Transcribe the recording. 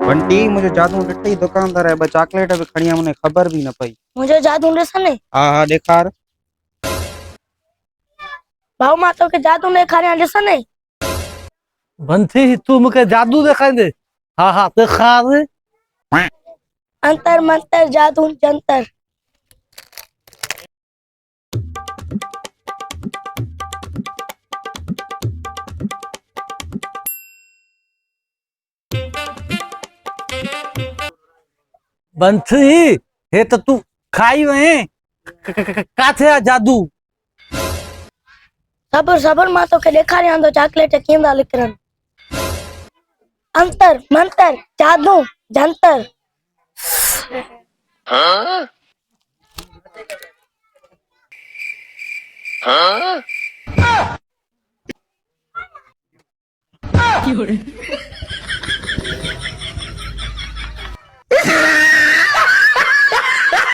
बंटी मुझे जादू ॾिठई दुकानदार है चॉकलेट भी खणिया मुने खबर भी न पई। मुझे जादू ॾिसण हाँ हाँ ॾेखार। भाऊ मां तोखे जादू ॾेखारियां ॾिसण। बंसी तू मुझे जादू दिखाई दे। हाँ हाँ दिखा दे। अंतर मंतर जादू जंतर। बंसी हे तो तू खाई वहे का थे जादू। सबर सबर मां तोखे ॾेखारियां थो चॉकलेट कींदा लिकरन। अंतर मंतर जादू जंतर।